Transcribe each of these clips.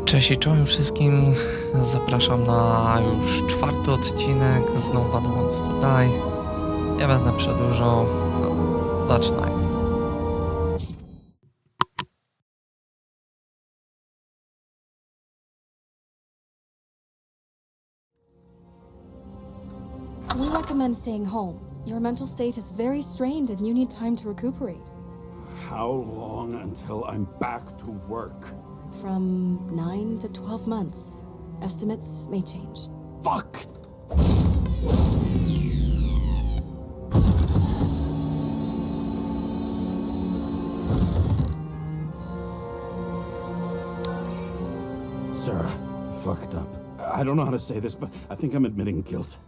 Cześć i czołem wszystkim, zapraszam na już 4. odcinek z Nobody Wants to Die. Nie będę przedłużał, no, zaczynaj. We recommend staying home. Your mental state is very strained and you need time to recuperate. How long until I'm back to work? From 9 to 12 months. Estimates may change. Fuck! Sarah, I fucked up. I don't know how to say this, but I think I'm admitting guilt.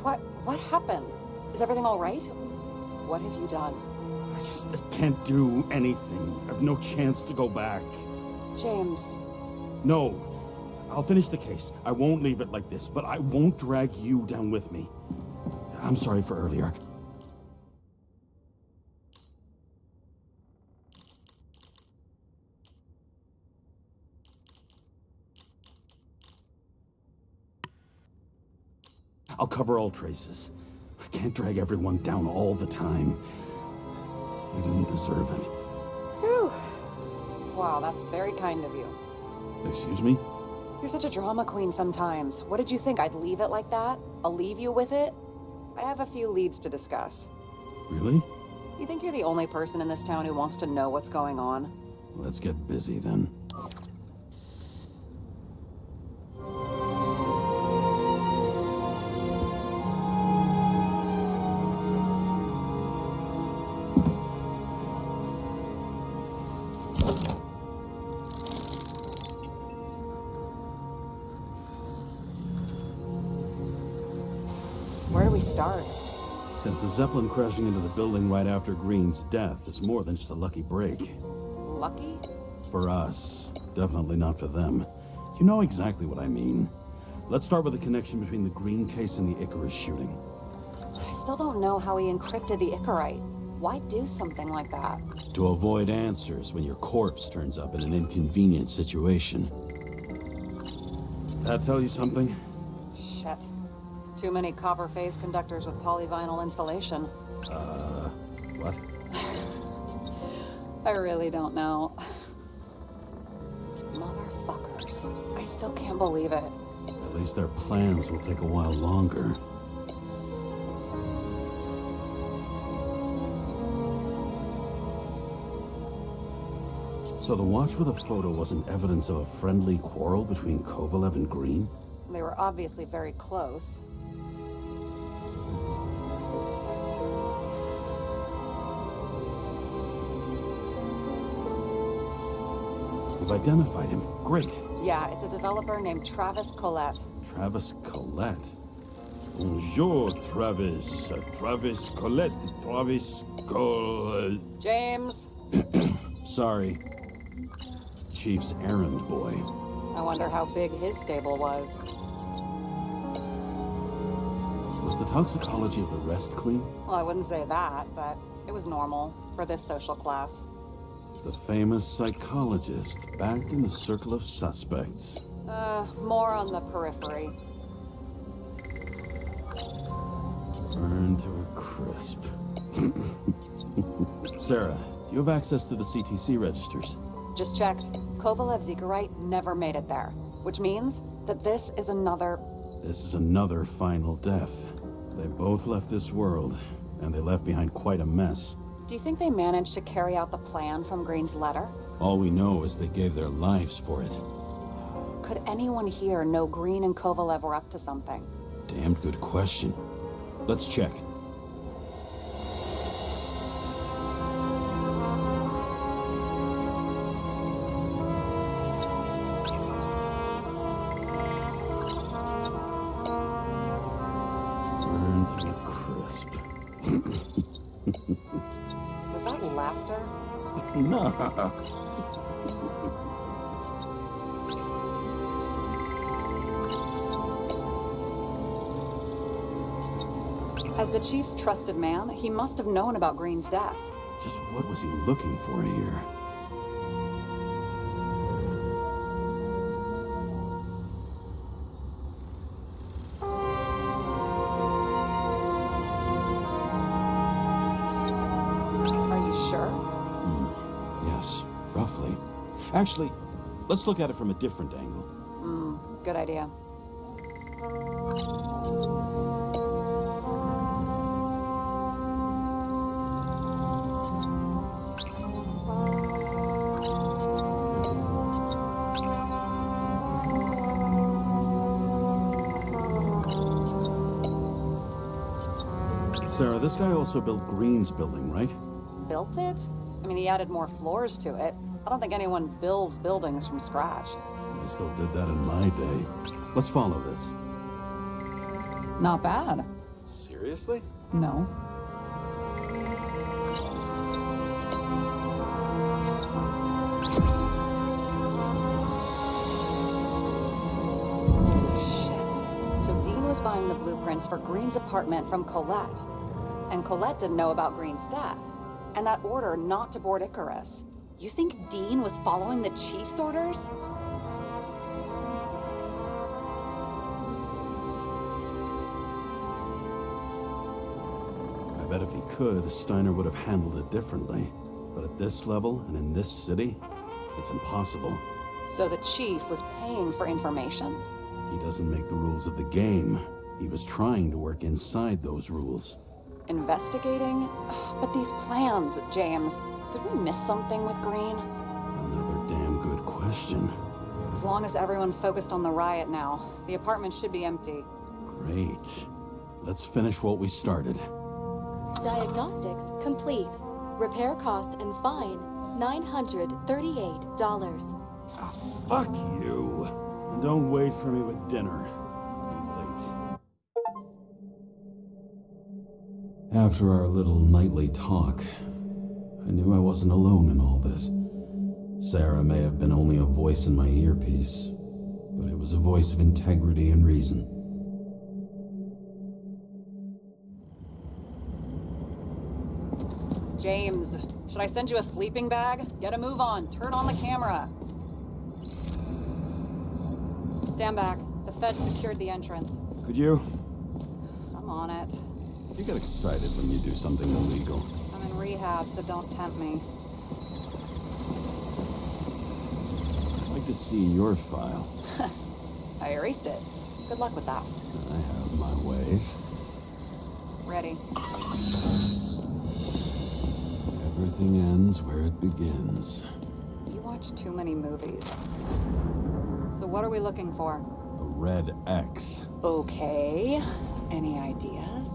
What happened? Is everything all right? What have you done? I can't do anything. I have no chance to go back. James. No. I'll finish the case. I won't leave it like this, but I won't drag you down with me. I'm sorry for earlier. I'll cover all traces. I can't drag everyone down all the time. You didn't deserve it. Whew. Wow, that's very kind of you. Excuse me? You're such a drama queen sometimes. What did you think, I'd leave it like that? I'll leave you with it? I have a few leads to discuss. Really? You think you're the only person in this town who wants to know what's going on? Let's get busy then. Where do we start? Since the Zeppelin crashing into the building right after Green's death is more than just a lucky break. Lucky? For us. Definitely not for them. You know exactly what I mean. Let's start with the connection between the Green case and the Icarus shooting. I still don't know how he encrypted the Icarite. Why do something like that? To avoid answers when your corpse turns up in an inconvenient situation. That tell you something? Shit. Too many copper phase conductors with polyvinyl insulation. What? I really don't know. Motherfuckers. I still can't believe it. At least their plans will take a while longer. So the watch with a photo wasn't evidence of a friendly quarrel between Kovalev and Green? They were obviously very close. You've identified him. Great. Yeah, it's a developer named Travis Collette. Travis Collette. Bonjour, Travis. Travis Collette. Travis Collette. James! Sorry. Chief's errand boy. I wonder how big his stable was. Was the toxicology of the rest clean? Well, I wouldn't say that, but it was normal for this social class. The famous psychologist, back in the circle of suspects. More on the periphery. Burned to a crisp. Sarah, do you have access to the CTC registers? Just checked. Kovalev's Icarite never made it there, which means that this is another... This is another final death. They both left this world, and they left behind quite a mess. Do you think they managed to carry out the plan from Green's letter? All we know is they gave their lives for it. Could anyone here know Green and Kovalev were up to something? Damned good question. Let's check. Burned to a crisp. Was that laughter? No. As the chief's trusted man, he must have known about Green's death. Just what was he looking for here? Actually, let's look at it from a different angle. Good idea. Sarah, this guy also built Green's building, right? Built it? I mean, he added more floors to it. I don't think anyone builds buildings from scratch. I still did that in my day. Let's follow this. Not bad. Seriously? No. Shit. So Dean was buying the blueprints for Green's apartment from Colette. And Colette didn't know about Green's death. And that order not to board Icarus. You think Dean was following the chief's orders? I bet if he could, Steiner would have handled it differently. But at this level and in this city, it's impossible. So the chief was paying for information? He doesn't make the rules of the game. He was trying to work inside those rules. Investigating? Ugh, but these plans, James. Did we miss something with Green? Another damn good question. As long as everyone's focused on the riot now, the apartment should be empty. Great. Let's finish what we started. Diagnostics complete. Repair cost and fine $938. Fuck you. And don't wait for me with dinner. Be late. After our little nightly talk, I knew I wasn't alone in all this. Sarah may have been only a voice in my earpiece, but it was a voice of integrity and reason. James, should I send you a sleeping bag? Get a move on. Turn on the camera. Stand back. The Fed secured the entrance. Could you? I'm on it. You get excited when you do something illegal. I'm in rehab, so don't tempt me. I'd like to see your file. I erased it. Good luck with that. I have my ways. Ready. Everything ends where it begins. You watch too many movies. So what are we looking for? A red X. Okay. Any ideas?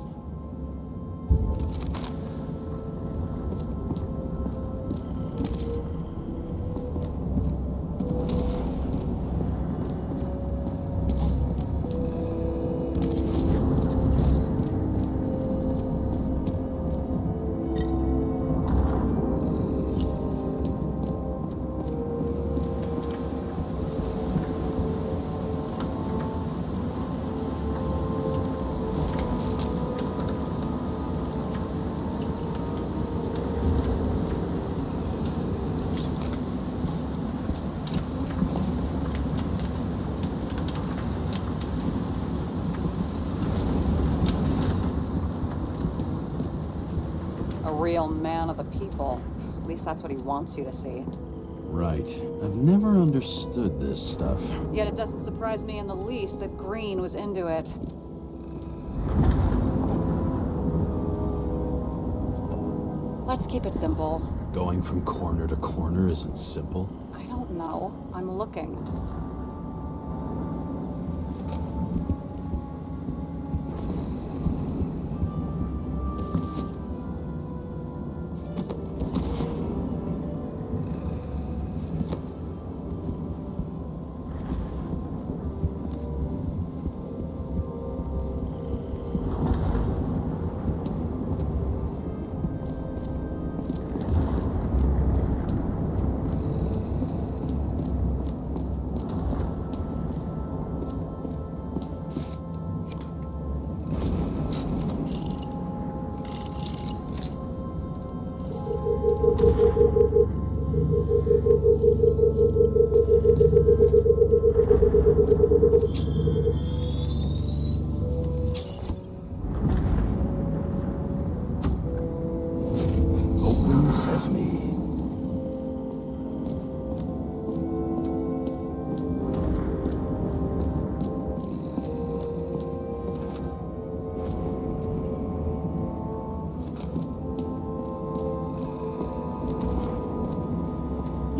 Real man of the people. At least that's what he wants you to see. Right. I've never understood this stuff. Yet it doesn't surprise me in the least that Green was into it. Let's keep it simple. Going from corner to corner isn't simple. I don't know. I'm looking.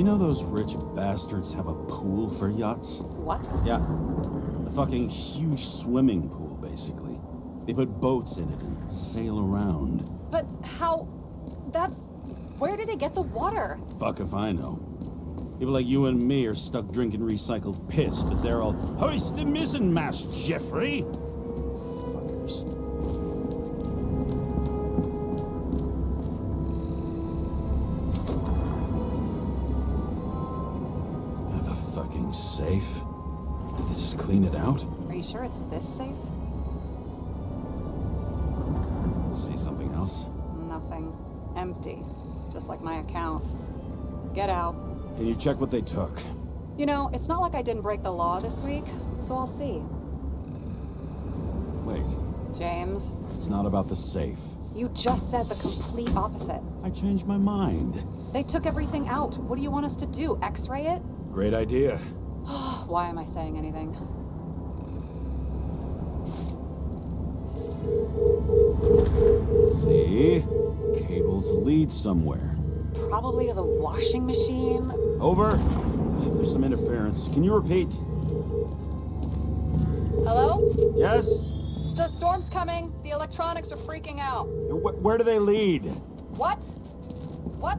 You know those rich bastards have a pool for yachts? What? Yeah. A fucking huge swimming pool, basically. They put boats in it and sail around. But how... That's... Where do they get the water? Fuck if I know. People like you and me are stuck drinking recycled piss, but they're all, hoist the mizzenmast, Jeffrey! Fuckers. The fucking safe? Did they just clean it out? Are you sure it's this safe? See something else? Nothing. Empty. Just like my account. Get out. Can you check what they took? You know, it's not like I didn't break the law this week, so I'll see. Wait, James, it's not about the safe. you just said the complete opposite. I changed my mind. They took everything out. What do you want us to do? X-ray it? Great idea. Why am I saying anything? See? Cables lead somewhere. Probably to the washing machine. Over. There's some interference. Can you repeat? Hello? Yes? The storm's coming. The electronics are freaking out. Where do they lead? What? What?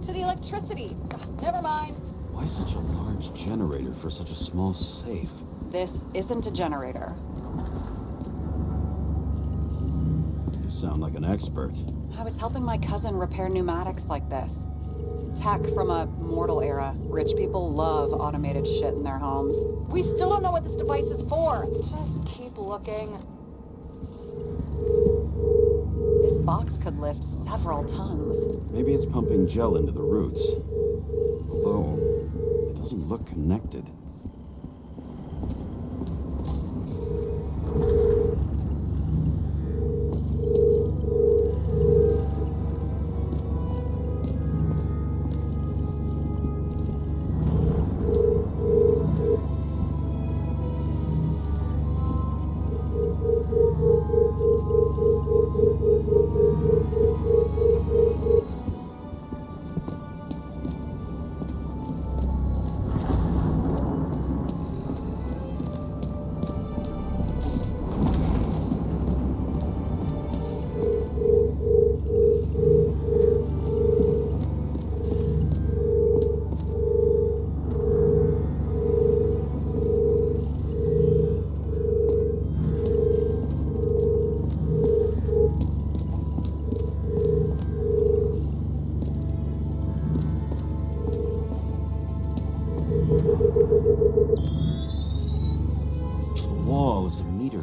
To the electricity. Ugh, never mind. Why such a large generator for such a small safe? This isn't a generator. You sound like an expert. I was helping my cousin repair pneumatics like this. Tech from a mortal era. Rich people love automated shit in their homes. We still don't know what this device is for. Just keep looking. This box could lift several tons. Maybe it's pumping gel into the roots. Although, it doesn't look connected.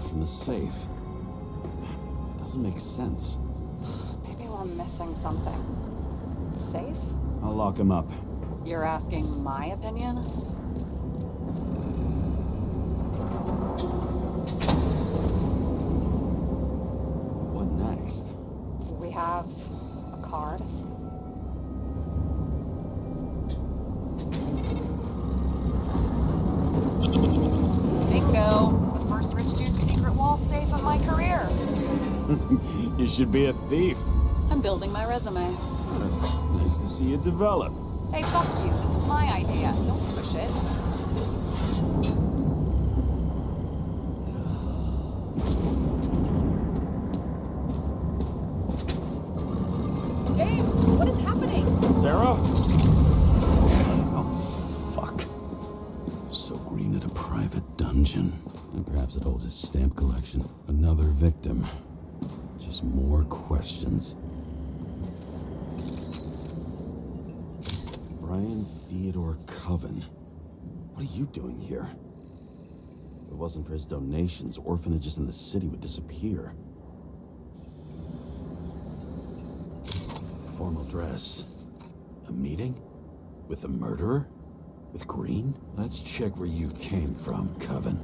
From the safe. Doesn't make sense. Maybe we're missing something. Safe? I'll lock him up. You're asking my opinion? What next? We have a card. Bingo! The first rich dude's secret wall safe of my career. You should be a thief. I'm building my resume. Nice to see you develop. Hey, fuck you. This is my idea. Don't push it. James, what is happening? Sarah? Oh, fuck. So Green at a private dungeon. And perhaps it holds his stamp collection. Another victim. Just more questions. Brian Theodore Coven. What are you doing here? If it wasn't for his donations, orphanages in the city would disappear. Formal dress. A meeting? With the murderer? With Green? Let's check where you came from, Coven.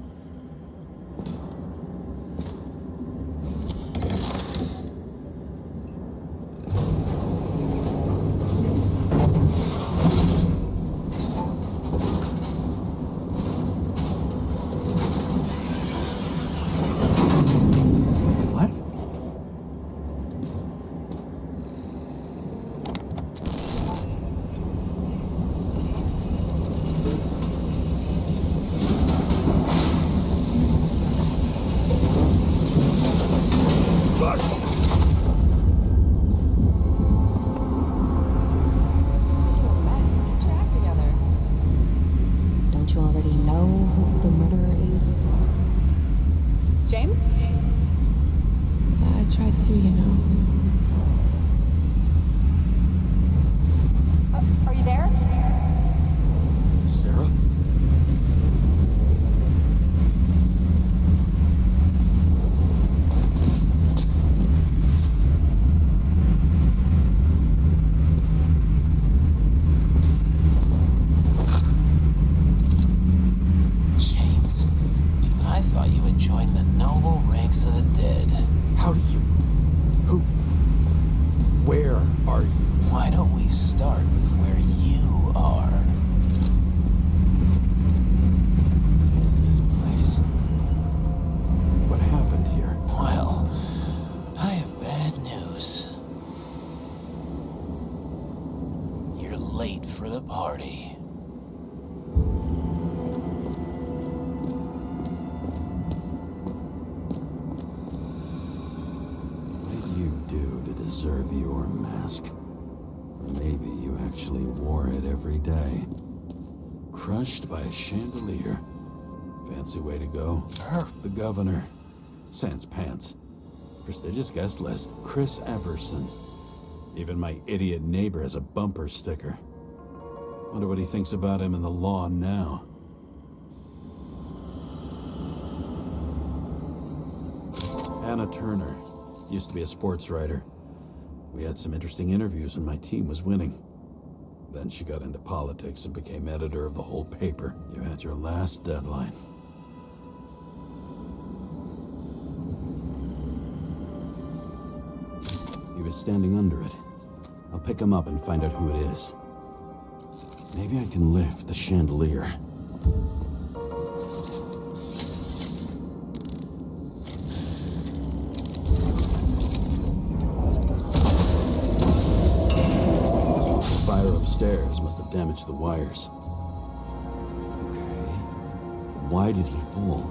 know who the murderer is? James? I tried to, you know. Are you there? Sarah? James, I thought you had joined the noble ranks of the dead. How do you... Who... Where are you? Why don't we start with where you are? What is this place? What happened here? Well, I have bad news. You're late for the party. What did you do to deserve your mask? Or maybe you actually wore it every day. Crushed by a chandelier. Fancy way to go. The governor. Sans pants. Prestigious guest list. Chris Everson. Even my idiot neighbor has a bumper sticker. Wonder what he thinks about him in the law now. Anna Turner. Used to be a sports writer. We had some interesting interviews when my team was winning. Then she got into politics and became editor of the whole paper. You had your last deadline. He was standing under it. I'll pick him up and find out who it is. Maybe I can lift the chandelier. Fire upstairs must have damaged the wires. Okay. Why did he fall?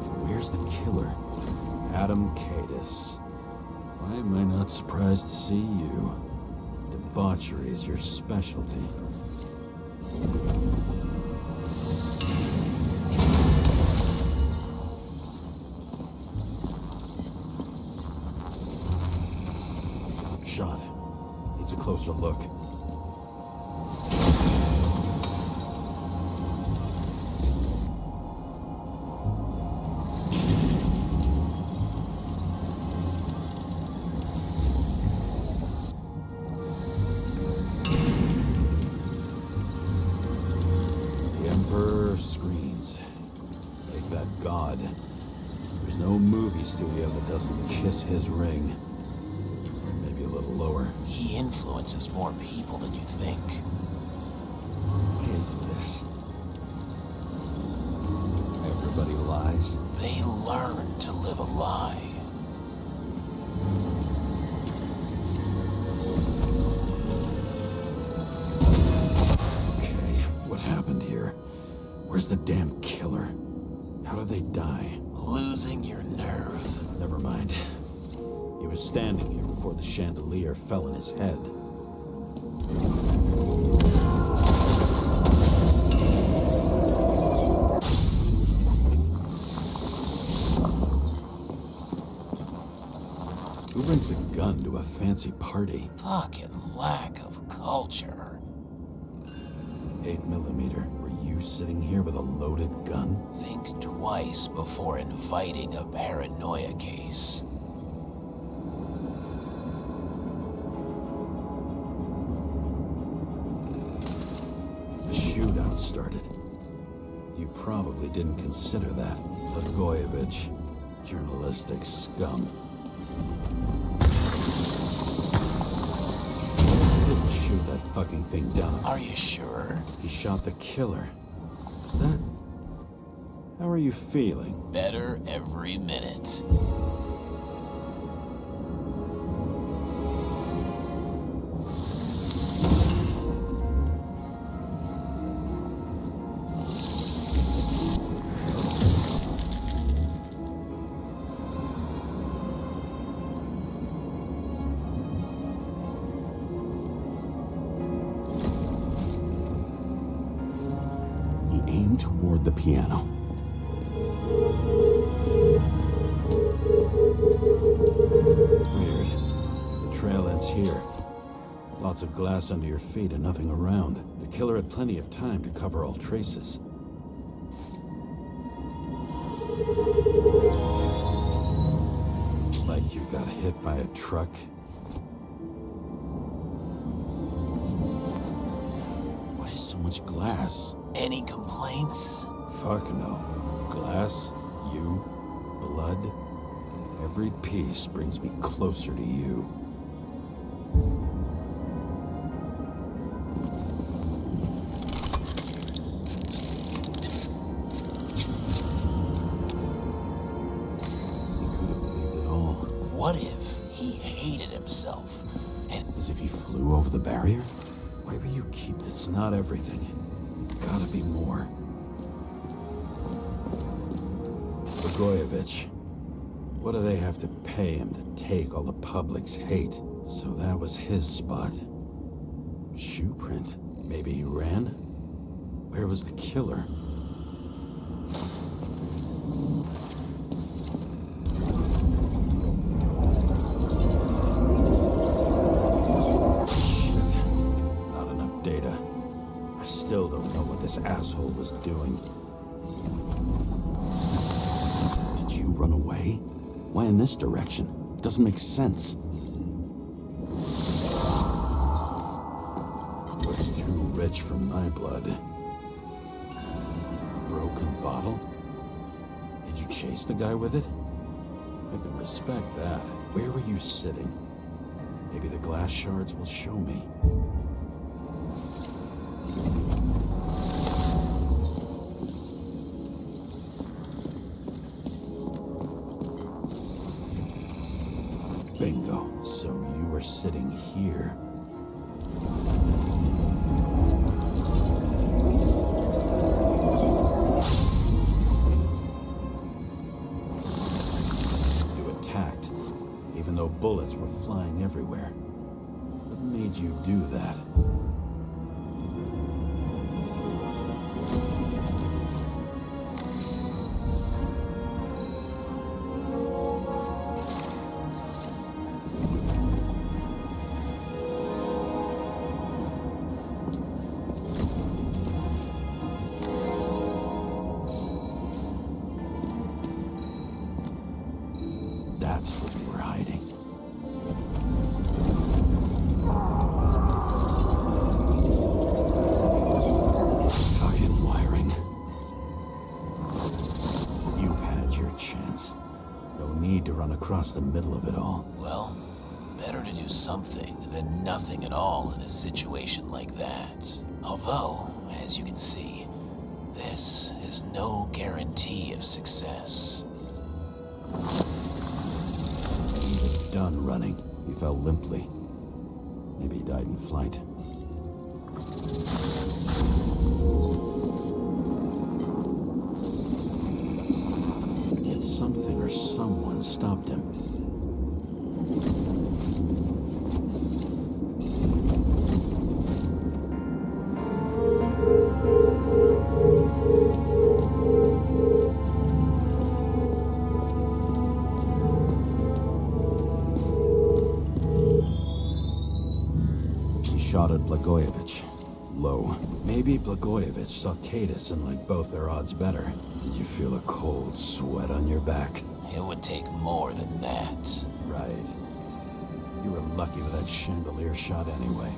And where's the killer? Adam Cadis. Why am I not surprised to see you? Debauchery is your specialty. Shot. Needs a closer look. The Emperor screens. Like that god. There's no movie studio that doesn't kiss his ring. Maybe a little lower. He influences more people than you think. What is this? Everybody lies. They learn to live a lie. Okay, what happened here? Where's the damn killer? How did they die? Losing your nerve. Never mind. He was standing here before the chandelier fell in his head. Who brings a gun to a fancy party? Fucking lack of culture. 8mm. Were you sitting here with a loaded gun? Think twice before inviting a paranoia case. The shootout started. You probably didn't consider that. Blagojevich. Journalistic scum. He didn't shoot that fucking thing down. Are you sure? He shot the killer. Is that... How are you feeling? Better every minute. aim toward the piano. Weird. The trail ends here. Lots of glass under your feet and nothing around. The killer had plenty of time to cover all traces. Like you got hit by a truck. Why so much glass? Any complaints? Fuck no. Glass, you, blood. Every piece brings me closer to you. What if he hated himself? And As if he flew over the barrier? Why were you keep? It's not everything. Gotta be more. Blagojevich. What do they have to pay him to take all the public's hate? So that was his spot. Shoe print. Maybe he ran? Where was the killer? Still don't know what this asshole was doing. Did you run away? Why in this direction? It doesn't make sense. Looks too rich for my blood. A broken bottle? Did you chase the guy with it? I can respect that. Where were you sitting? Maybe the glass shards will show me. Bingo. So you were sitting here. You attacked, even though bullets were flying everywhere. What made you do that? That's what you were hiding. Fucking wiring. You've had your chance. No need to run across the middle of it all. well, better to do something than nothing at all in a situation like that. Although, as you can see, this is no guarantee of success. He was done running. He fell limply. Maybe he died in flight. Yet something or someone stopped him. Shot at Blagojevich. Low. Maybe Blagojevich saw Cadis and liked both their odds better. Did you feel a cold sweat on your back? It would take more than that. Right. You were lucky with that chandelier shot anyway.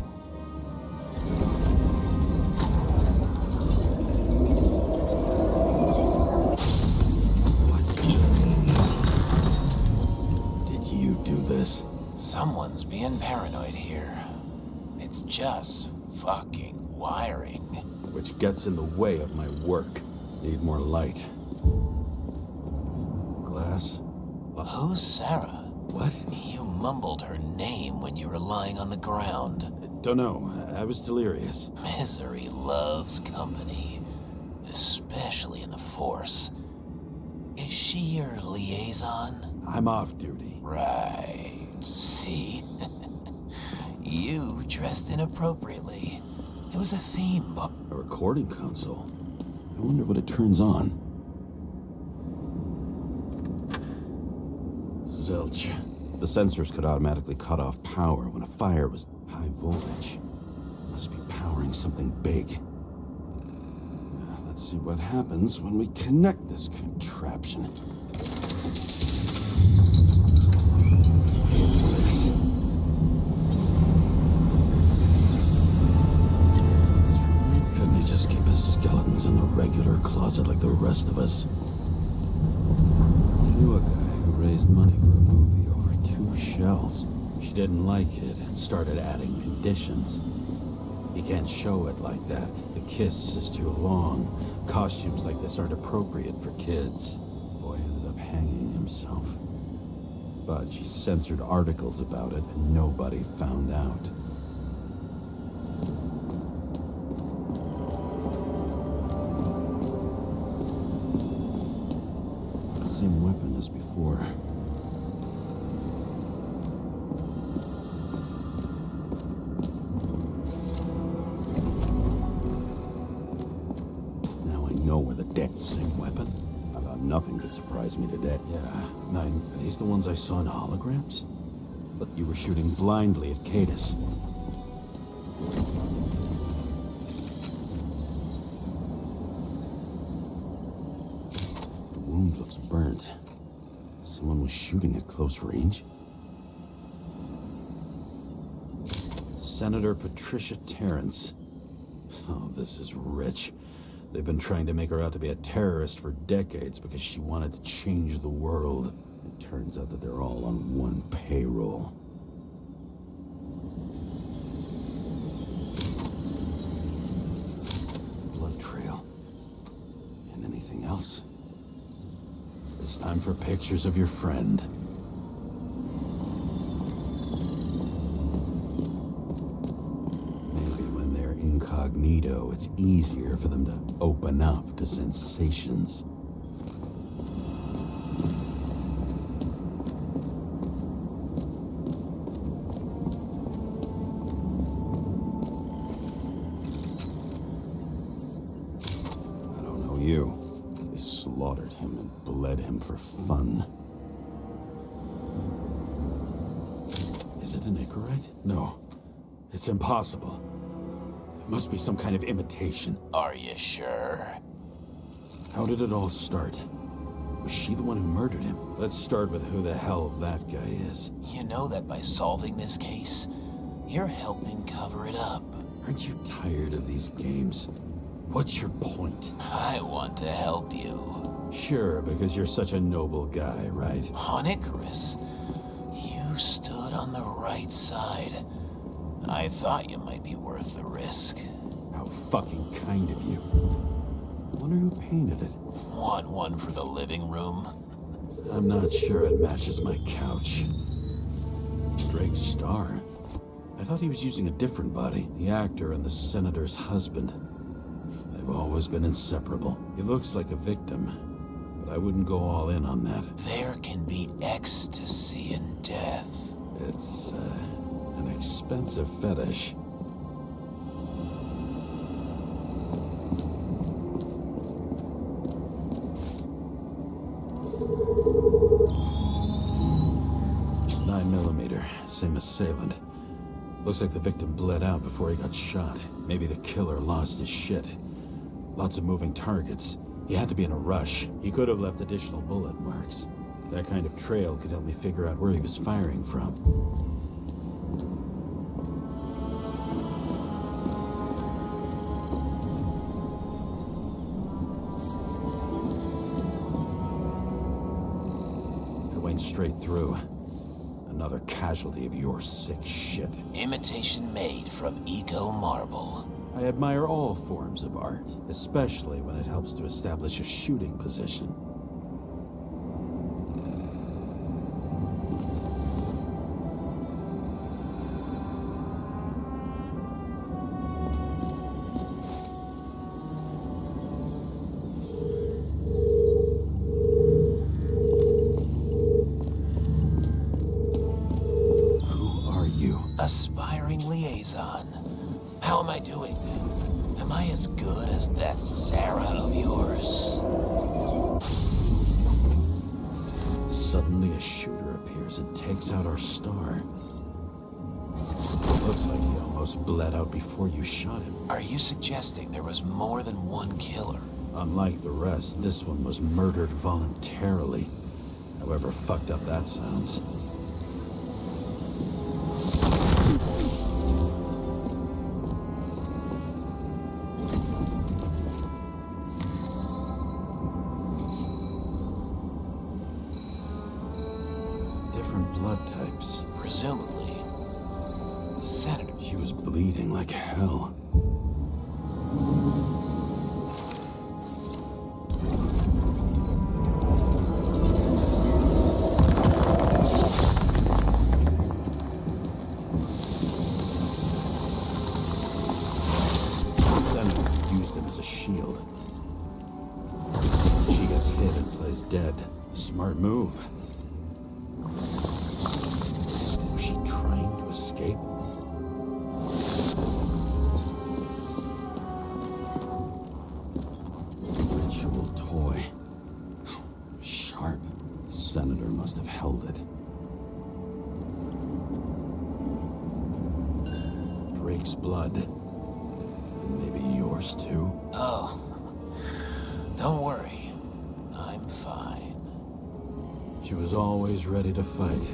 What? Did you do this? Someone's being paranoid here. It's just fucking wiring. Which gets in the way of my work. Need more light. Glass? Who's Sarah? What? You mumbled her name when you were lying on the ground. Don't know. I was delirious. Misery loves company, especially in the Force. Is she your liaison? I'm off duty. Right. See? You dressed inappropriately. It was a theme book. A recording console. I wonder what it turns on. Zilch. The sensors could automatically cut off power when a fire was high voltage. Must be powering something big. Let's see what happens when we connect this contraption. Couldn't he just keep his skeletons in the regular closet like the rest of us? I knew a guy who raised money for a movie over 2 shells. She didn't like it and started adding conditions. You can't show it like that. The kiss is too long. Costumes like this aren't appropriate for kids. Boy ended up hanging himself. But she censored articles about it and nobody found out. Same weapon as before. Now I know where the dead. Same weapon? I thought nothing could surprise me today. Yeah. Nine, are these the ones I saw in holograms? But you were shooting blindly at Cadus. The wound looks burnt. Someone was shooting at close range. Senator Patricia Terrence. Oh, this is rich. They've been trying to make her out to be a terrorist for decades because she wanted to change the world. It turns out that they're all on one payroll. Blood trail. And anything else? It's time for pictures of your friend. Maybe when they're incognito, it's easier for them to open up to sensations. I don't know you. They slaughtered him and bled him for fun. Is it an Icarite? No. It's impossible. It must be some kind of imitation. Are you sure? How did it all start? Was she the one who murdered him? Let's start with who the hell that guy is. You know that by solving this case, you're helping cover it up. Aren't you tired of these games? What's your point? I want to help you. Sure, because you're such a noble guy, right? On Icarus, you stood on the right side. I thought you might be worth the risk. How fucking kind of you. I wonder who painted it. Want one for the living room? I'm not sure it matches my couch. Drake's star. I thought he was using a different body. The actor and the senator's husband. They've always been inseparable. He looks like a victim, but I wouldn't go all in on that. There can be ecstasy in death. It's, an expensive fetish. .9mm, same assailant. Looks like the victim bled out before he got shot. Maybe the killer lost his shit. Lots of moving targets. He had to be in a rush. He could have left additional bullet marks. That kind of trail could help me figure out where he was firing from. It went straight through. Another casualty of your sick shit. Imitation made from eco marble. I admire all forms of art, especially when it helps to establish a shooting position. Who are you? Aspiring liaison. How am I doing? Am I as good as that Sarah of yours? Suddenly a shooter appears and takes out our star. Looks like he almost bled out before you shot him. Are you suggesting there was more than one killer? Unlike the rest, this one was murdered voluntarily. However fucked up that sounds. Different blood types. Presumably, the senator. She was bleeding like hell. The senator used them as a shield. She gets hit and plays dead. Smart move. Was she trying to escape? Ritual toy. Sharp. Senator must have held it. Drake's blood. And maybe yours too. Oh, don't worry. I'm fine. She was always ready to fight.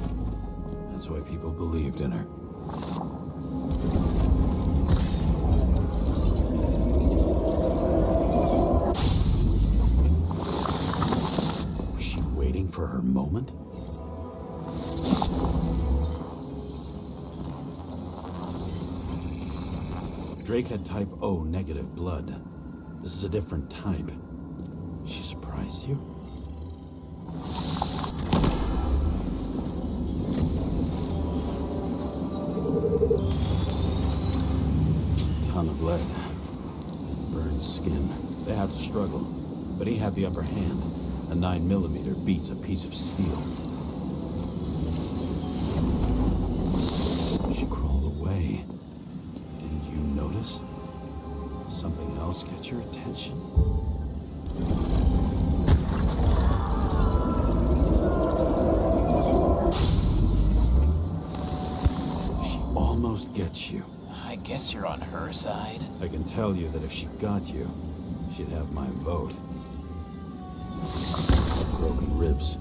That's why people believed in her. Was she waiting for her moment? Drake had type O negative blood. This is a different type. She surprised you? Ton of lead. Burned skin. They had to struggle. But he had the upper hand. A 9mm beats a piece of steel. She crawled away. Didn't you notice? Something else get your attention? She almost gets you. I guess you're on her side. I can tell you that if she got you, she'd have my vote. Broken ribs.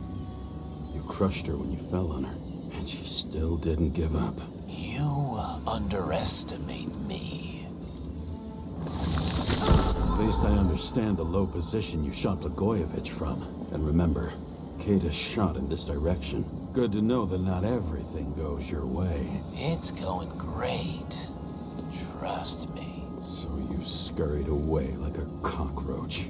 You crushed her when you fell on her, and she still didn't give up. You underestimate me. At least I understand the low position you shot Blagojevich from. And remember, Kate is shot in this direction. Good to know that not everything goes your way. It's going great. Trust me. So you scurried away like a cockroach.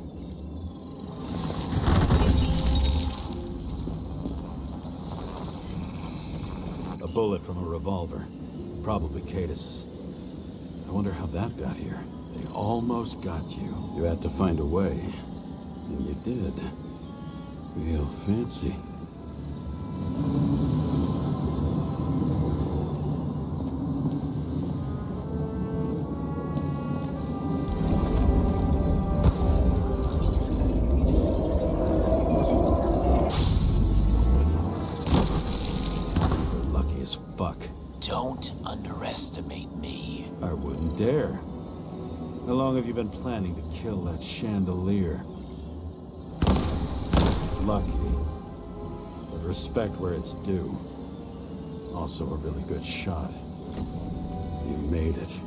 A bullet from a revolver. Probably Cadis's. I wonder how that got here. They almost got you. You had to find a way. And you did. Real fancy. You're lucky as fuck. Don't underestimate me. I wouldn't dare. How long have you been planning to kill that chandelier? Lucky. But respect where it's due. Also a really good shot. You made it.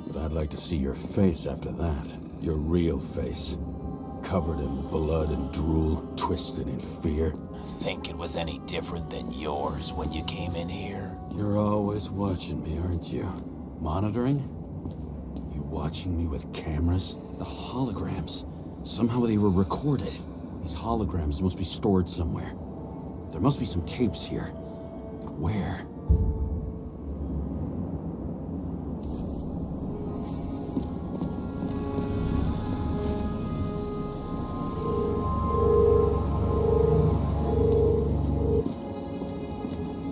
But I'd like to see your face after that. Your real face. Covered in blood and drool, twisted in fear. Think it was any different than yours when you came in here? You're always watching me, aren't you? Monitoring? You watching me with cameras? The holograms. Somehow they were recorded. These holograms must be stored somewhere. There must be some tapes here. But where?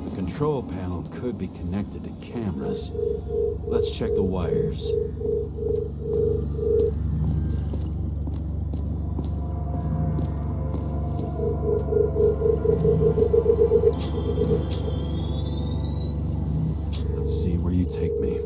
The control panel could be connected to cameras. Let's check the wires. Let's see where you take me.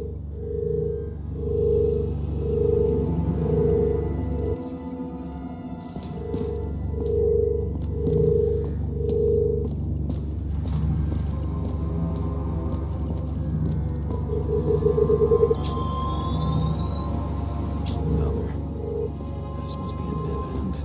Another. This must be a dead end.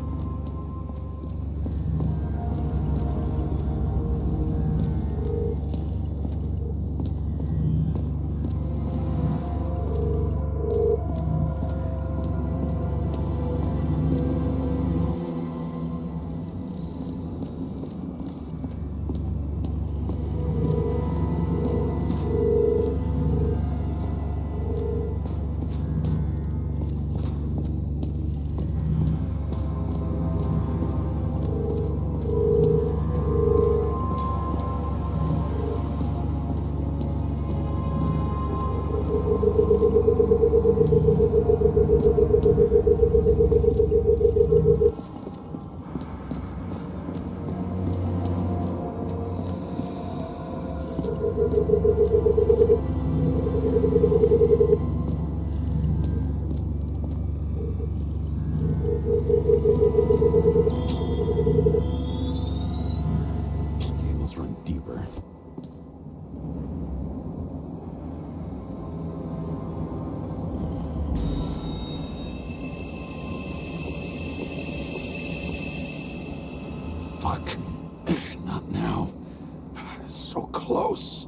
Cables run deeper. Fuck. Not now. It's so close.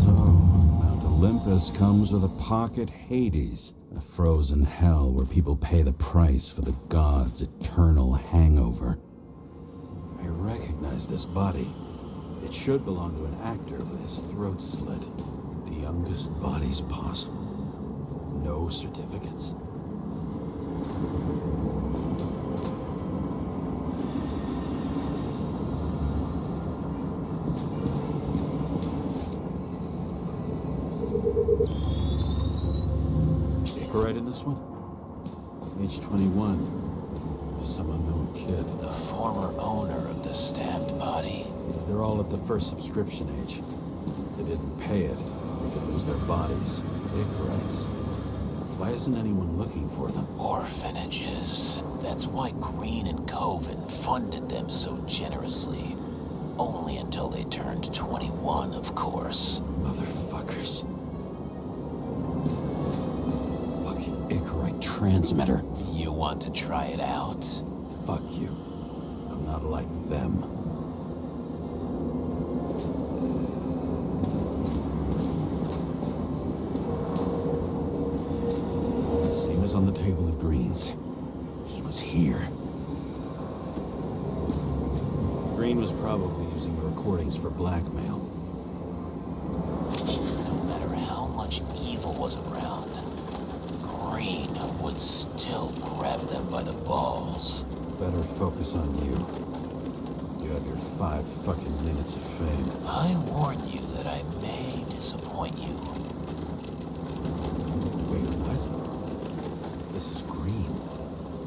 Mount Olympus comes with a pocket Hades, a frozen hell where people pay the price for the gods' eternal hangover. I recognize this body. It should belong to an actor with his throat slit. The youngest bodies possible. No certificates. Right in this one? Age 21. Some unknown kid. The former owner of the stabbed body. They're all at the first subscription age. If they didn't pay it, they could lose their bodies. Big rights. Why isn't anyone looking for them? Orphanages. That's why Green and Coven funded them so generously. Only until they turned 21, of course. Motherfuckers. Icarite transmitter. You want to try it out? Fuck you. I'm not like them. Same as on the table at Green's. He was here. Green was probably using the recordings for blackmail. No matter how much evil was around, Green would still grab them by the balls. Better focus on you. You have your 5 fucking minutes of fame. I warn you that I may disappoint you. Wait, what? This is Green.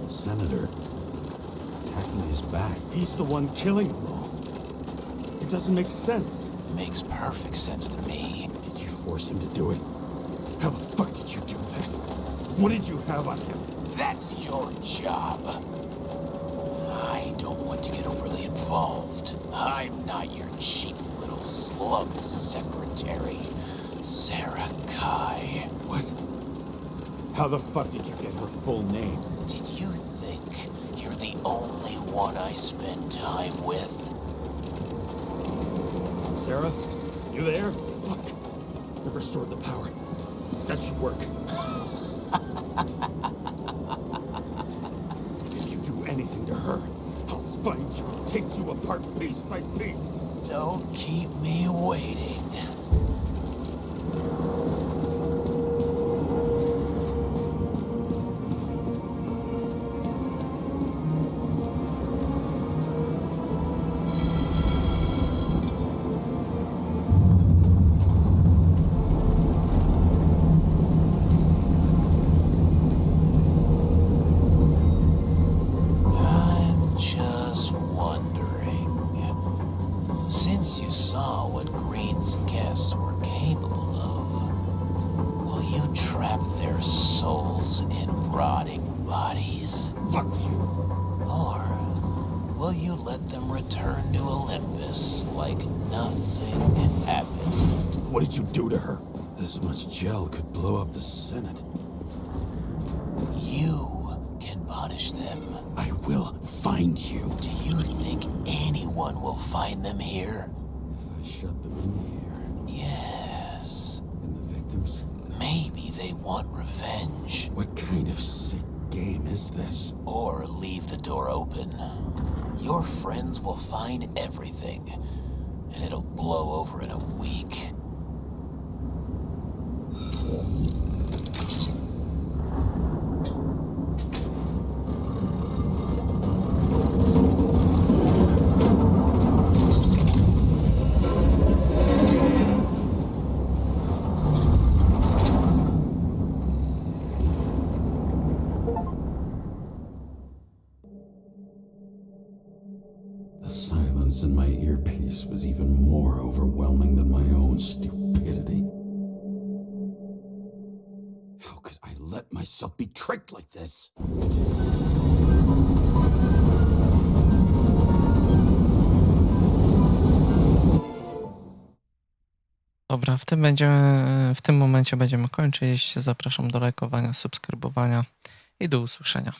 Senator. Attacking his back. He's the one killing them all. It doesn't make sense. Makes perfect sense to me. Did you force him to do it? How the fuck did you do that? What did you have on him? That's your job. I don't want to get overly involved. I'm not your cheap little slug secretary, Sarah Kai. What? How the fuck did you get her full name? Did you think you're the only one I spend time with? Sarah? You there? Fuck. Never stored the power. That should work. If you do anything to her, I'll find you and take you apart piece by piece. Don't keep me waiting. I'm just wondering, since you saw what Green's guests were capable of, will you trap their souls in rotting bodies? Fuck you! Or will you let them return to Olympus like nothing happened? What did you do to her? This much gel could blow up the Senate. You can punish them. I will find you. Do you think anyone will find them here? If I shut them in here, Yes. and the victims, Maybe they want revenge. what kind of sick game is this? Or leave the door open. Your friends will find everything, and it'll blow over in a week. The silence in my earpiece was even more overwhelming than my own stupidity. How could I let myself be tricked like this? Dobra, w tym momencie będziemy kończyć. Zapraszam do lajkowania, subskrybowania i do usłyszenia.